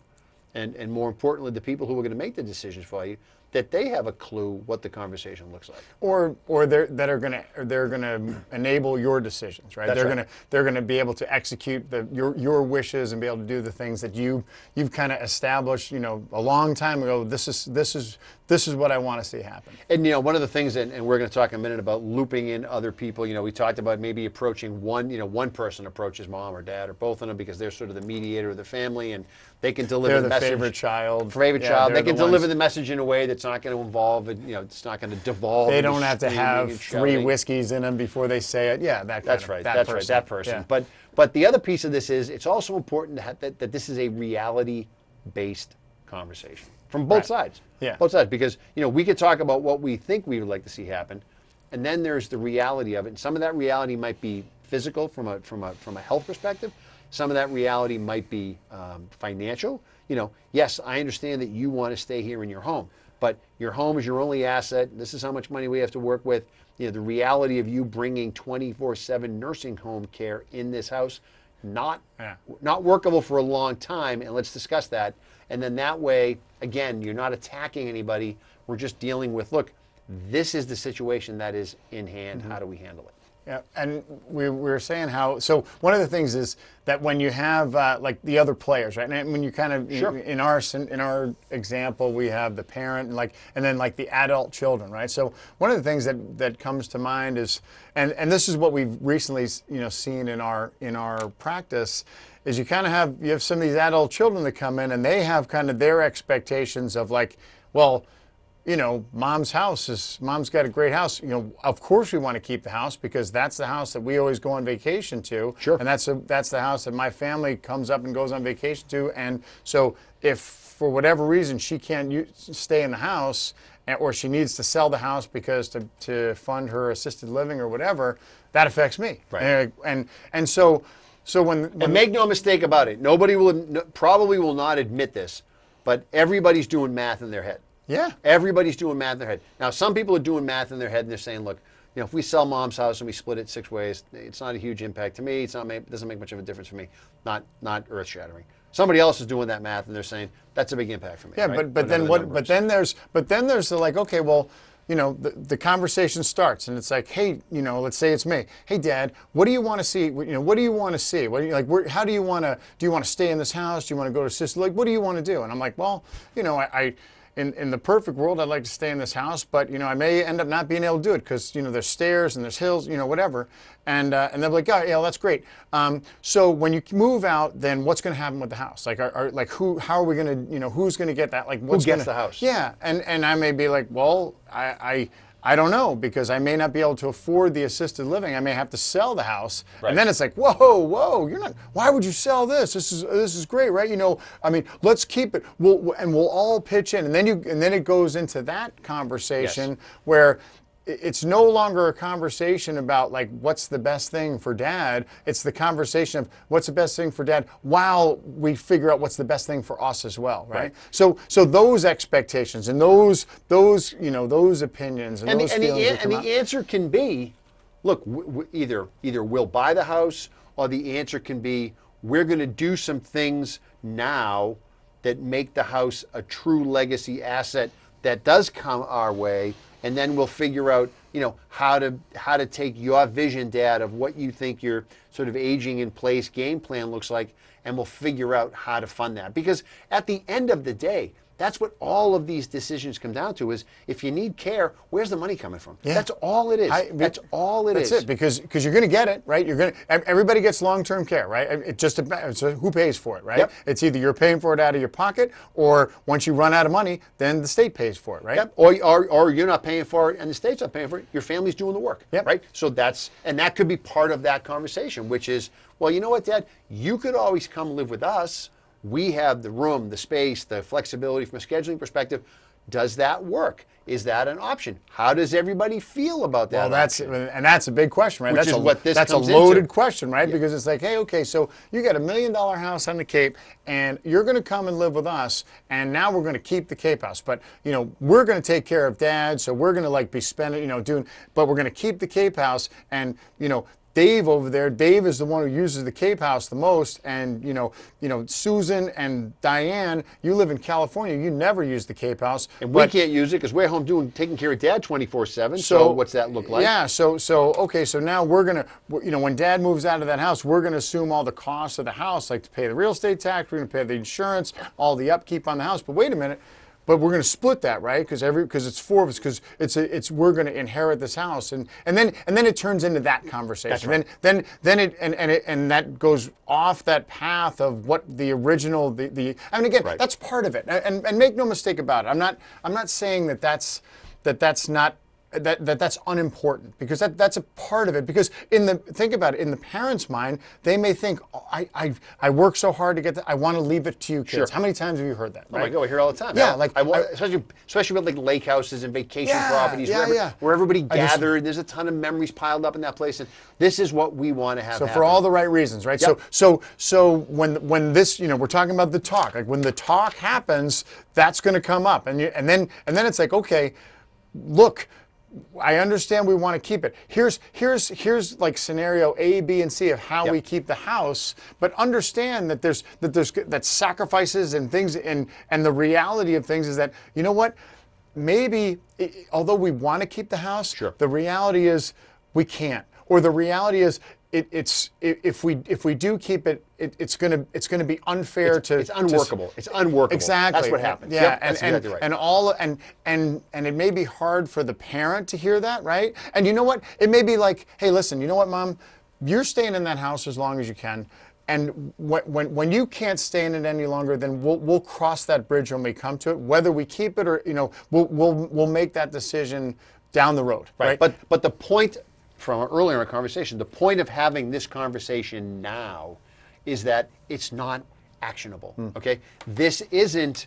And more importantly, the people who are going to make the decisions for you, that they have a clue what the conversation looks like, or they're going to enable your decisions, right? They're going to be able to execute your wishes and be able to do the things that you've kind of established, a long time ago. This is what I want to see happen. And one of the things, and we're going to talk in a minute about looping in other people. We talked about maybe approaching one person approaches mom or dad or both of them because they're sort of the mediator of the family and they can deliver the message. Favorite child. They can deliver the message in a way that's not going to involve it. It's not going to devolve. They don't have to have 3 whiskeys in them before they say it. Yeah, that's right. That person. Yeah. But the other piece of this is it's also important to have that this is a reality-based conversation from both sides. Yeah. Both sides, because we could talk about what we think we would like to see happen, and then there's the reality of it. And some of that reality might be physical from a health perspective. Some of that reality might be financial. Yes, I understand that you want to stay here in your home, but your home is your only asset. This is how much money we have to work with. The reality of you bringing 24/7 nursing home care in this house, not workable for a long time, and let's discuss that. And then that way, again, you're not attacking anybody. We're just dealing with, look, this is the situation that is in hand. How do we handle it? Yeah, and we were saying how. So one of the things is that when you have like the other players, right? And when you kind of Sure. in our example, we have the parent and then like the adult children, right? So one of the things that comes to mind is, and this is what we've recently seen in our practice, is you have some of these adult children that come in and they have kind of their expectations of like, well, mom's got a great house. Of course we want to keep the house because that's the house that we always go on vacation to. Sure. And that's the house that my family comes up and goes on vacation to. And so if for whatever reason she can't stay in the house, or she needs to sell the house because to fund her assisted living or whatever, that affects me. Right. And so when And make no mistake about it, nobody probably will not admit this, but everybody's doing math in their head. yeah. Everybody's doing math in their head. Now, some people are doing math in their head and they're saying, look, if we sell mom's house and we split it 6 ways, it's not a huge impact to me. It doesn't make much of a difference for me. Not earth shattering. Somebody else is doing that math and they're saying that's a big impact for me. Yeah, right? but then what? But then there's the like, okay, well, the conversation starts and it's like, hey, let's say it's me. Hey, Dad, what do you want to see? What do you want to see? What do you like? How do you want to? Do you want to stay in this house? Do you want to go to sister? Like, what do you want to do? And I'm like, well, I in the perfect world, I'd like to stay in this house, but I may end up not being able to do it because there's stairs and there's hills, whatever, and they'll be like, oh, yeah, that's great. So when you move out, then what's going to happen with the house? Like, how are we going to, who's going to get that? Like, Who gets the house? Yeah, and I may be like, well, I don't know because I may not be able to afford the assisted living. I may have to sell the house, Right. and then it's like, whoa, you're not. Why would you sell this? This is great, right? I mean, let's keep it. We'll all pitch in, and then it goes into that conversation Yes. where it's no longer a conversation about like what's the best thing for Dad. It's the conversation of what's the best thing for Dad while we figure out what's the best thing for us as well, right? Right. So those expectations and those opinions and those feelings that come the out. answer can be, look, either we'll buy the house, or the answer can be we're going to do some things now that make the house a true legacy asset that does come our way. And then we'll figure out, how to take your vision, Dad, of what you think your sort of aging in place game plan looks like, and we'll figure out how to fund that. Because at the end of the day, that's what all of these decisions come down to: is if you need care, where's the money coming from? Yeah. That's all it is. That's all it is. That's it, because you're going to get it, right? Everybody gets long-term care, right? It just depends. So who pays for it, right? Yep. It's either you're paying for it out of your pocket, or once you run out of money, then the state pays for it, right? Yep. Or you're not paying for it and the state's not paying for it. Your family's doing the work, Yep. right? So that could be part of that conversation, which is, well, you know what, Dad? You could always come live with us. We have the room, the space, the flexibility from a scheduling perspective. Does that work? Is that an option? How does everybody feel about that? Well, that's a big question, right? Which That's is what this that's a comes loaded into. question, right? Because it's like, hey, okay, so you got $1 million house on the Cape, and you're going to come and live with us, and now we're going to keep the Cape house, but we're going to take care of Dad, so we're going to like be spending, but we're going to keep the Cape house, and Dave over there, Dave is the one who uses the Cape house the most, and Susan and Diane, you live in California, you never use the Cape house, And we can't use it because we're home taking care of Dad 24/7. So what's that look like? Yeah, so okay, so now we're gonna, when Dad moves out of that house, we're gonna assume all the costs of the house, like to pay the real estate tax, we're gonna pay the insurance, all the upkeep on the house. But wait a minute. But we're going to split that, right? Because it's 4 of us. Because we're going to inherit this house, and then it turns into that conversation. That's right. And that goes off that path of what the original I mean, again, Right. that's part of it. And make no mistake about it. I'm not saying that's not. That's unimportant, because that's a part of it. Because think about it, in the parent's mind, they may think, oh, I work so hard to get that, I want to leave it to you kids. Sure. How many times have you heard that? Oh my Right? God, we hear it all the time. Yeah, especially with like lake houses and vacation Yeah, properties, yeah. where everybody I just- gathered. There's a ton of memories piled up in that place, and this is what we want to have. So happen. for all the right reasons, right? Yep. So when this, we're talking about the talk. Like when the talk happens, that's going to come up, and then it's like, okay, look, I understand we want to keep it. Here's like scenario A, B, and C of how Yep. we keep the house, but understand that there's sacrifices and things, and the reality of things is that, you know what, maybe although we want to keep the house, Sure. the reality is we can't. or the reality is if we do keep it, it's gonna be unfair to. It's unworkable. It's unworkable. Exactly. That's what happens. Yeah, Yep, that's exactly right. And it may be hard for the parent to hear that, right? And you know what? It may be like, hey, listen, you know what, Mom? You're staying in that house as long as you can. And when you can't stay in it any longer, then we'll cross that bridge when we come to it. Whether we keep it or we'll make that decision down the road. Right. But the point from earlier in our conversation, the point of having this conversation now is that it's not actionable. Okay, this isn't.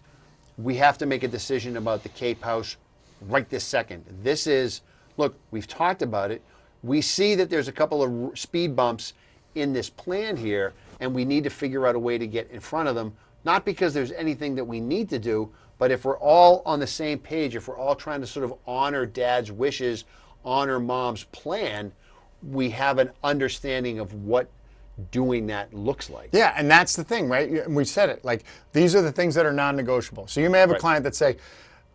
We have to make a decision about the Cape House right this second. This is, look, we've talked about it. We see that there's a couple of speed bumps in this plan here, and we need to figure out a way to get in front of them, not because there's anything that we need to do, but if we're all on the same page, if we're all trying to sort of honor Dad's wishes, honor Mom's plan, we have an understanding of what doing that looks like. Yeah, and that's the thing, right? We said it, like, these are the things that are non-negotiable. So you may have a client that say,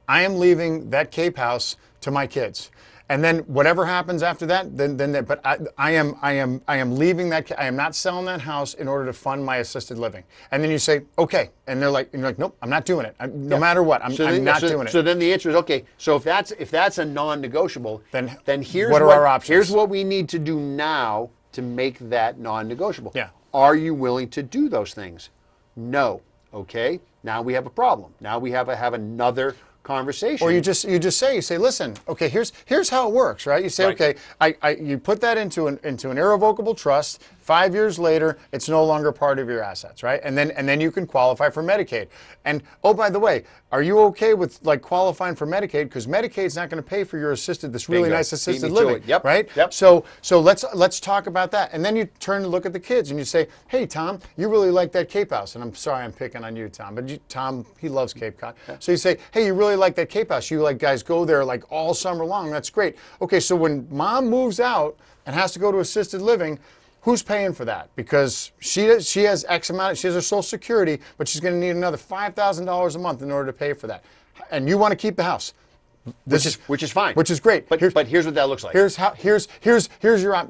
I am leaving that Cape House to my kids. And then whatever happens after that, but I am leaving that. I am not selling that house in order to fund my assisted living. And then you say, okay, and you're like, nope, I'm not doing it. No matter what, I'm not doing it. So then the answer is okay. So if that's a non-negotiable, then here's what are our options? Here's what we need to do now to make that non-negotiable. Yeah. Are you willing to do those things? No. Okay. Now we have a problem. Now we have another conversation. Or you just say, listen, okay, here's how it works, right? You say, okay, you put that into an irrevocable trust. 5 years later, it's no longer part of your assets, right? And then you can qualify for Medicaid. And oh, by the way, are you okay with like qualifying for Medicaid? Because Medicaid's not going to pay for your this really nice assisted living, Yep. right? Yep. So let's talk about that. And then you turn to look at the kids and you say, hey, Tom, you really like that Cape House. And I'm sorry I'm picking on you, Tom, but Tom, he loves Cape Cod. Yeah. So you say, hey, you really like that Cape House. You like guys go there like all summer long. That's great. Okay, so when Mom moves out and has to go to assisted living, who's paying for that? Because she has X amount, she has her Social Security, but she's going to need another $5,000 a month in order to pay for that. And you want to keep the house. Which is fine. Which is great. But here's what that looks like. Here's your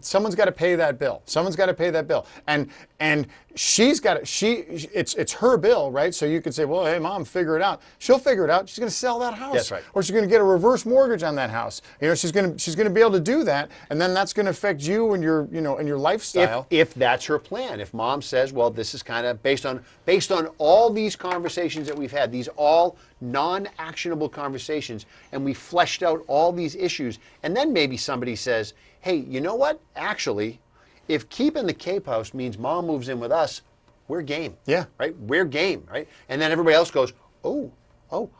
someone's got to pay that bill. Someone's got to pay that bill. And it's her bill, right? So you could say, well, hey, Mom, figure it out. She'll figure it out. She's going to sell that house. That's right. Or she's going to get a reverse mortgage on that house. She's going to be able to do that, and then that's going to affect you and your and your lifestyle. If that's her plan. If Mom says, well, this is kind of based on all these conversations that we've had, these all non-actionable conversations, and we fleshed out all these issues, and then maybe somebody says, hey, you know what? Actually, if keeping the Cape House means Mom moves in with us, we're game. Yeah. Right? We're game, right? And then everybody else goes, oh,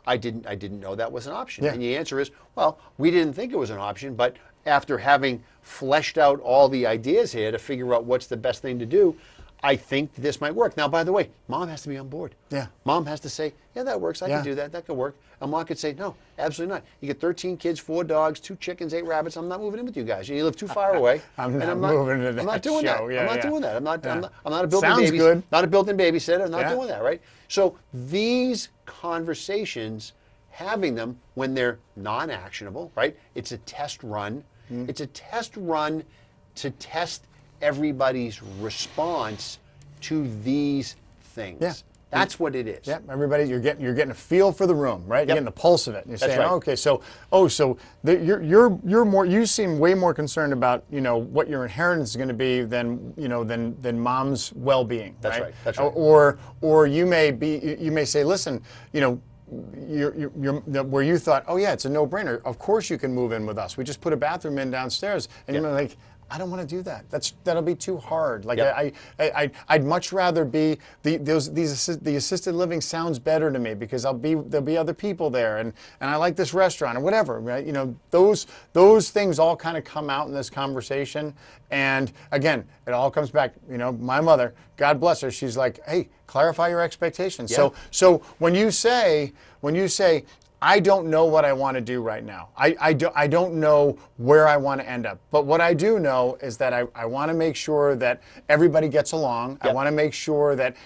I didn't know that was an option. Yeah. And the answer is, well, we didn't think it was an option, but after having fleshed out all the ideas here to figure out what's the best thing to do, I think this might work. Now, by the way, Mom has to be on board. Yeah. Mom has to say, yeah, that works. I can do that. That could work. And Mom could say, no, absolutely not. You get 13 kids, 4 dogs, 2 chickens, 8 rabbits. I'm not moving in with you guys. You live too far away. I'm not moving to that. I'm not doing that. Yeah, I'm not doing that. I'm not a built-in Sounds good. Not a built-in babysitter. I'm not doing that, right? So these conversations, having them when they're non-actionable, right? It's a test run. It's a test run to test everybody's response to these things. Yeah. That's what it is. Yeah, everybody, you're getting a feel for the room, right? You're getting the pulse of it. And you're saying, right. okay, you're more. You seem way more concerned about what your inheritance is going to be than Mom's well-being. That's right. right. That's right. Or you may say, listen, where you thought, oh yeah, it's a no-brainer. Of course you can move in with us. We just put a bathroom in downstairs, and you're like, I don't want to do that. That'll be too hard. Like I'd much rather be the assisted living sounds better to me because there'll be other people there, and I like this restaurant or whatever. Right? Those things all kind of come out in this conversation. And again, it all comes back. My mother, God bless her, she's like, hey, clarify your expectations. Yeah. So when you say I don't know what I want to do right now. I don't know where I want to end up. But what I do know is that I want to make sure that everybody gets along. Yep. I want to make sure that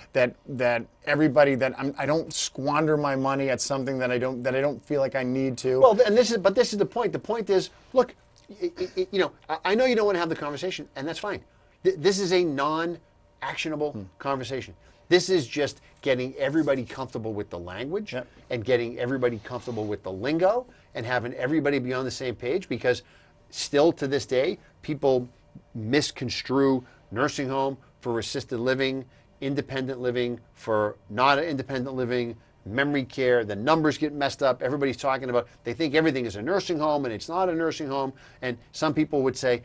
everybody I don't squander my money at something that I don't feel like I need to. Well, and this is the point. The point is, look, you know, I know you don't want to have the conversation, and that's fine. This is a non-actionable conversation. This is just getting everybody comfortable with the language and getting everybody comfortable with the lingo and having everybody be on the same page, because still to this day, people misconstrue nursing home for assisted living, independent living for not independent living, memory care. The numbers get messed up. Everybody's talking about, they think everything is a nursing home and it's not a nursing home. And some people would say,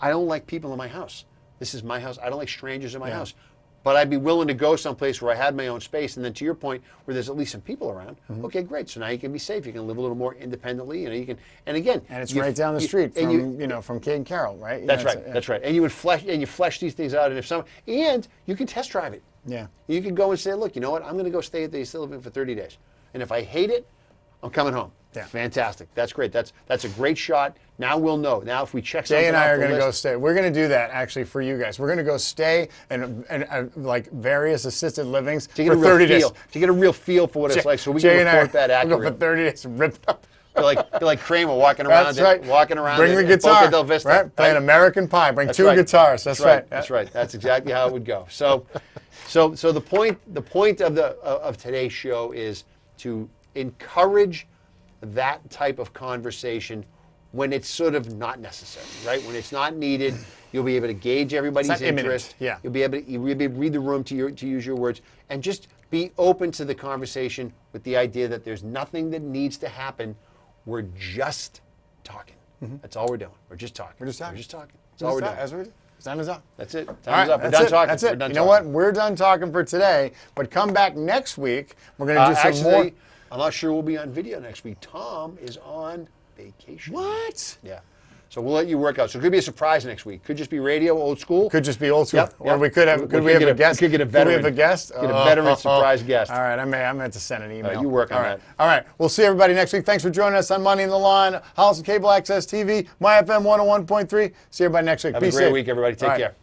I don't like people in my house. This is my house. I don't like strangers in my house. But I'd be willing to go someplace where I had my own space, and then to your point, where there's at least some people around. Okay, great. So now you can be safe. You can live a little more independently. You know, you can. And again, and it's right down the street from from Kate and Carol, right? That's right. That's right. And you would flesh these things out, and you can test drive it. Yeah. You can go and say, look, you know what? I'm going to go stay at the assisted living for 30 days, and if I hate it, I'm coming home. Yeah. Fantastic. That's great. That's a great shot. Now we'll know. Now if we check something Jay and I off are the going to list- go stay. We're going to do that actually for you guys. We're going to go stay in like various assisted livings to get for a real 30 feel, days. to get a real feel for what it's like, so we Jay can and report that we'll accurately. go for 30 days and rip it up. Be like Kramer walking around. That's right. Walking around. Bring the in guitar. Boca del Vista, right? Playing American Pie. Bring That's two right. guitars. That's right. That's right. That's exactly how it would go. So the point of today's show is to encourage that type of conversation when it's sort of not necessary, right? When it's not needed, you'll be able to gauge everybody's It's not imminent. interest. Yeah. You'll be able to read the room, to use your words, and just be open to the conversation with the idea that there's nothing that needs to happen. We're just talking. That's all we're doing. We're just talking. We're just talking. We're just talking. That's all we're doing. That's what time is up. That's it. All Time's right, up. We're that's done it. talking. That's We're it. done You know talking. what? We're done talking for today, but come back next week. We're going to do some more. Actually, I'm not sure we'll be on video next week. Tom is on vacation. What? Yeah. So we'll let you work out. So it could be a surprise next week. Could just be radio, old school. Could just be old school. Yep, Or yep. we could have. Could we have a guest? We could get a veteran. Could we have a guest? Get a veteran surprise guest. All right. I meant to send an email. You work on All right. that. All right. We'll see everybody next week. Thanks for joining us on Money in the Line, Hollis Cable Access TV, My FM 101.3. See everybody next week. Have Be a great safe. week, everybody. Take All right. care.